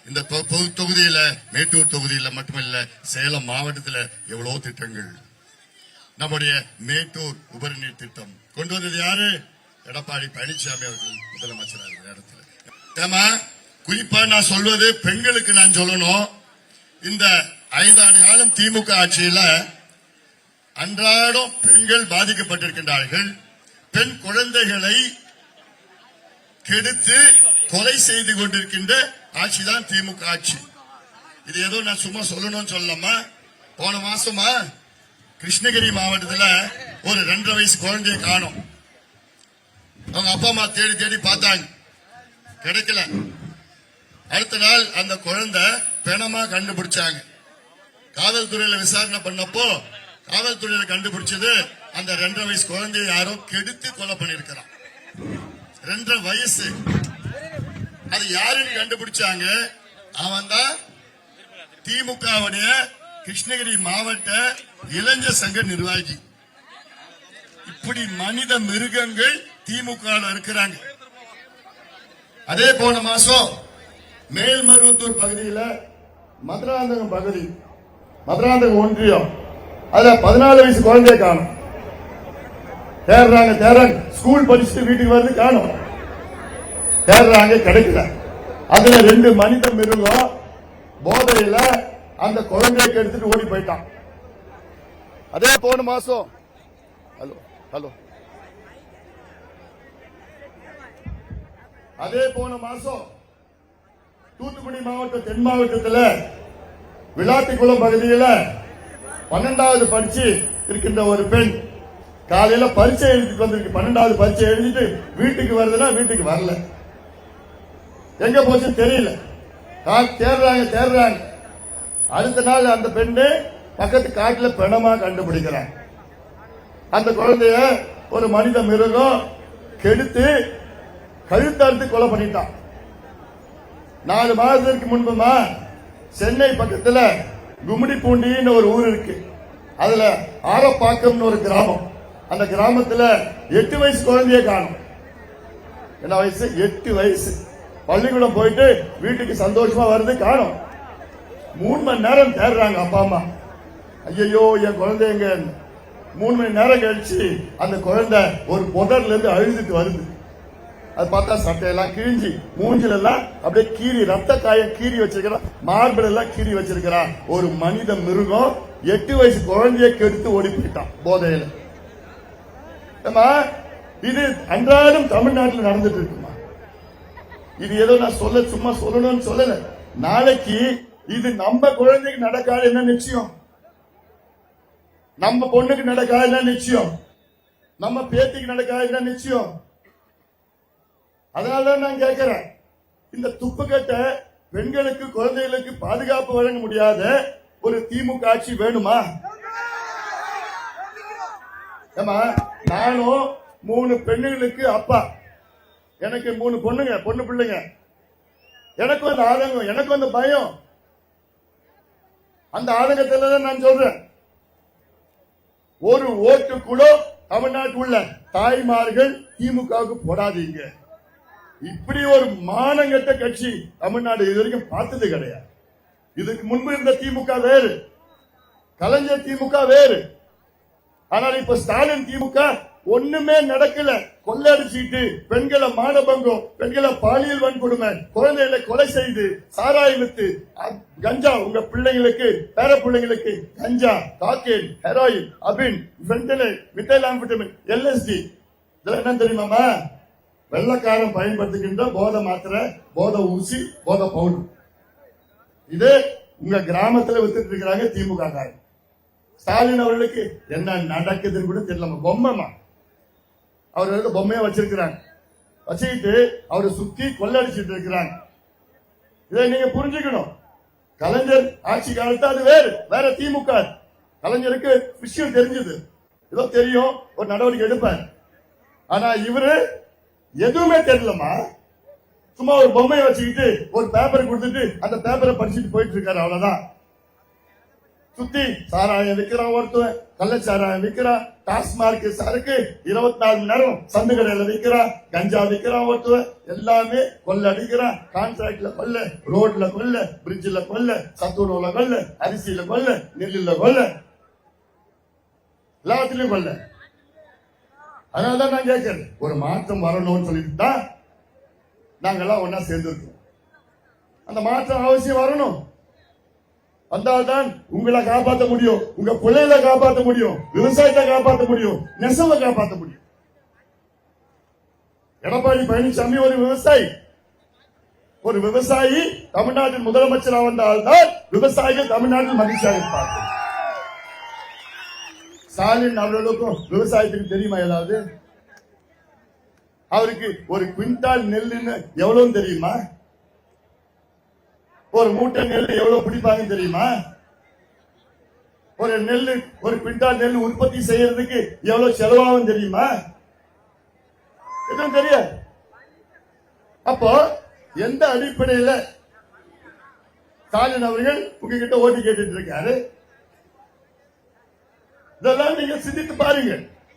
இந்த தொகுதியில மேட்டூர் தொகுதியில மட்டுமல்ல சேலம் மாவட்டத்தில் எவ்வளவு திட்டங்கள். நம்முடைய மேட்டூர் உபரிநீர் திட்டம் கொண்டு வந்தது யாரு? எடப்பாடி பழனிசாமி அவர்கள் முதலமைச்சர் இடத்துல. குறிப்பா நான் சொல்வது பெண்களுக்கு நான் சொல்லணும். இந்த 5 ஆண்டு காலம் திமுக ஆட்சியில அன்றாடம் பெண்கள் பாதிக்கப்பட்டிருக்கின்றார்கள். பெண் குழந்தைகளை கெடுத்து கொலை செய்து கொண்டிருக்கின்ற ஆட்சிதான் திமுக ஆட்சி. இது ஏதோ நான் சும்மா சொல்லணும்னு சொல்லலாமா? போன மாசமா கிருஷ்ணகிரி மாவட்டத்தில் ஒரு 2.5 வயசு குழந்தையை காணோம். அவங்க அப்பா அம்மா தேடி தேடி பார்த்தாங்க, கிடைக்கல. அடுத்த நாள் அந்த குழந்தை பிணமா கண்டுபிடிச்சாங்க. காவல்துறையில விசாரணை பண்ணப்போ காவல்துறையில கண்டுபிடிச்சது அந்த 2.5 வயசு குழந்தையை யாரோ கெடுத்து கொலை பண்ணிருக்கிறான். 2.5 வயசு. அது யாருன்னு கண்டுபிடிச்சாங்க? அவன் தான் திமுகவுடைய கிருஷ்ணகிரி மாவட்ட இளைஞர் சங்க நிர்வாகி. இப்படி மனித மிருகங்கள் திமுக இருக்கிறாங்க. அதே போன மாசம் மேல்மருவத்தூர் பகுதியில் மதுராந்தகம் பகுதி, மதுராந்தகம் ஒன்றியம், அதுல 14 வயசு குழந்தைய காணும். தேடுறாங்க, ஸ்கூல் படிச்சுட்டு வீட்டுக்கு வருது, காணும். தேடுறாங்க, கிடைக்கல. அதுல 2 மனித மிருகம் போதையில அந்த குழந்தையை எடுத்துட்டு ஓடி போயிட்டான். அதே போன மாசம் அதே போன மாசம் தூத்துக்குடி மாவட்டம் தென் மாவட்டத்தில் விளாத்திக்குளம் பகுதியில் 12வது படிச்சு இருக்கின்ற ஒரு பெண் காலையில பரீட்சை எழுதிட்டு வந்திருக்கு. 12வது பரீட்சை எழுதிட்டு வீட்டுக்கு வருதுன்னா வீட்டுக்கு வரல. எங்க போச்சுன்னு தெரியல. தேடுறாங்க. அடுத்த நாள் அந்த பெண்ணு பக்கத்து காட்டுல பிணமா கண்டுபிடிக்கிறாங்க. அந்த குழந்தைய ஒரு மனித மிருகம் கெடுத்து கழுத்தறுத்து கொலை பண்ணிட்டான். 4 மாதத்திற்கு முன்புமா சென்னை பக்கத்துல கும்மிடிப்பூண்டின்னு ஒரு ஊர் இருக்கு. அதுல ஆரப்பாக்கம்னு ஒரு கிராமம். அந்த கிராமத்துல 8 வயசு குழந்தைய காணும். என்ன வயசு? 8 வயசு. பள்ளிக்கூடம் போயிட்டு வீட்டுக்கு சந்தோஷமா வருது, காணும். 3 மணி நேரம் தேடுறாங்க அப்பா அம்மா. ஐயோ என் குழந்தைங்க. 3 மணி நேரம் கழிச்சு அந்த குழந்தை ஒரு புதர்ல இருந்து அழுதுட்டு வருது. அது பார்த்தா சட்டையெல்லாம் கிழிஞ்சி, மூஞ்சில எல்லாம் அப்படியே கீறி, ரத்த காயம் கீறி வச்சிருக்கிறா, மார்பிள் எல்லாம் கீறி வச்சிருக்கிறா. ஒரு மனித மிருகம் 8 வயசு குழந்தைய கெடுத்து ஓடி போயிட்டான் போதையில. இது அன்றாடம் தமிழ்நாட்டில் நடந்துட்டு இருக்குமா? இது ஏதோ நான் சும்மா சொல்லணும்னு சொல்லல. நாளைக்கு இது நம்ம குழந்தைக்கு நடக்காது என்ன நிச்சயம்? நம்ம பொண்ணுக்கு நடக்காது என்ன நிச்சயம்? நம்ம பேத்திக்கு நடக்காது என்ன நிச்சயம்? அதனாலதான் நான் கேட்கிறேன், இந்த துப்புக்கட்ட பெண்களுக்கு குழந்தைகளுக்கு பாதுகாப்பு வழங்க முடியாத ஒரு திமுக ஆட்சி வேணுமா? நானும் 3 பெண்ணுகளுக்கு அப்பா. எனக்கு 3 பொண்ணு பிள்ளைங்க. எனக்கு அந்த ஆதங்கம், எனக்கு அந்த பயம். அந்த ஆதங்கத்தில் தான் நான் சொல்றேன், ஒரு ஓட்டு கூட தமிழ்நாட்டில் உள்ள தாய்மார்கள் திமுகவுக்கு போடாதீங்க. இப்படி ஒரு மானங்கட்ட கட்சி தமிழ்நாடு இது வரைக்கும் பார்த்தது கிடையாது. இதுக்கு முன்பு இருந்த திமுக வேறு, கலைஞர் திமுக வேறு. ஆனால் இப்ப ஸ்டாலின் திமுக ஒண்ணுமே நடக்கல. கொள்ளடிச்சிட்டு பெண்களை மானபங்கம், பெண்களை பாலியல் வன்கொடுமை, குழந்தைகளை கொலை செய்து, சாராயம் வித்து, கஞ்சா, உங்க பிள்ளைங்களுக்கு பேர பிள்ளைங்களுக்கு கஞ்சா, காக்கேன், ஹெராயின், அபின், ஃபென்டனைல், மித்தைலாம்பிட்டமின், LSD, இதெல்லாம் என்ன தெரியுமாமா? வெள்ளக்காரன் பயன்படுத்துகின்ற போதை மாத்திரை, போதை ஊசி, போதை பவுடர். இது உங்க கிராமத்தில் வித்துட்டு இருக்கிறாங்க திமுக காரன். ஸ்டாலின் அவர்களுக்கு என்ன நடக்குதுன்னு கூட தெரியல. பொம்மைமா அவர் பொம்மையா வச்சிருக்கிறாங்க, வச்சுக்கிட்டு அவரை சுத்தி கொள்ளடிச்சிட்டு இருக்கிறாங்க. இதை நீங்க புரிஞ்சுக்கணும். கலைஞர் ஆட்சி காலத்து அது வேற திமுக. கலைஞருக்கு விஷயம் தெரிஞ்சது, ஏதோ தெரியும், ஒரு நடவடிக்கை எடுப்பார். ஆனா இவரு எதுவுமே தெரியலமா, சும்மா ஒரு பொம்மையை வச்சுக்கிட்டு ஒரு பேப்பரை கொடுத்துட்டு அந்த பேப்பரை படிச்சுட்டு போயிட்டு இருக்காரு, அவ்வளவுதான். சுத்தி சாராயம் விற்கிறான் ஒருத்தன், கள்ளச்சாராயம் விற்கிறான், டாஸ்மார்க் சரக்கு 24 மணி நேரம் சந்து கடையில விற்கிறான், கஞ்சா விற்கிறான், ஒருத்தர் எல்லாமே கொள்ள அடிக்கிறான். கான்ட்ராக்ட்ல கொள்ள, ரோட்ல கொள்ள, பிரிட்ஜ்ல கொள்ள, சத்துணவுல கொள்ள, அரிசியில கொள்ள, நெல்லுல கொள்ள, எல்லாத்திலையும் கொள்ள. அதனாலதான் நான் கேட்கிறேன், ஒரு மாற்றம் வரணும்னு சொல்லிட்டு தான் நாங்கெல்லாம் ஒன்னா சேர்ந்திருக்கோம். அந்த மாற்றம் அவசியம் வரணும். வந்தால்தான் உங்களை காப்பாற்ற முடியும், உங்க பிள்ளைகளை காப்பாற்ற முடியும், விவசாயத்தை காப்பாற்ற முடியும், நெசவை காப்பாற்ற முடியும். எடப்பாடி பழனிசாமி ஒரு விவசாயி தமிழ்நாட்டின் முதலமைச்சராக வந்தால்தான் விவசாயிகள் தமிழ்நாட்டில் மகிழ்ச்சியாக இருப்பார்கள். ஸ்டாலின் அவர்களுக்கும் விவசாயத்துக்கு தெரியுமா? ஏதாவது அவருக்கு ஒரு குவிண்டால் நெல்லுன்னு எவ்வளவு தெரியுமா? ஒரு மூட்டை நெல் எவ்வளவு பிடிப்பாங்கன்னு தெரியுமா? ஒரு குவிண்டால் நெல் உற்பத்தி செய்யறதுக்கு எவ்வளவு செலவாகும் தெரியுமா? எதுவும் தெரியாது. அப்போ எந்த அடிப்படையில் ஸ்டாலின் அவர்கள் உங்ககிட்ட ஓட்டு கேட்டுட்டு இருக்காரு? இதெல்லாம் நீங்க சிந்தித்து பாருங்க.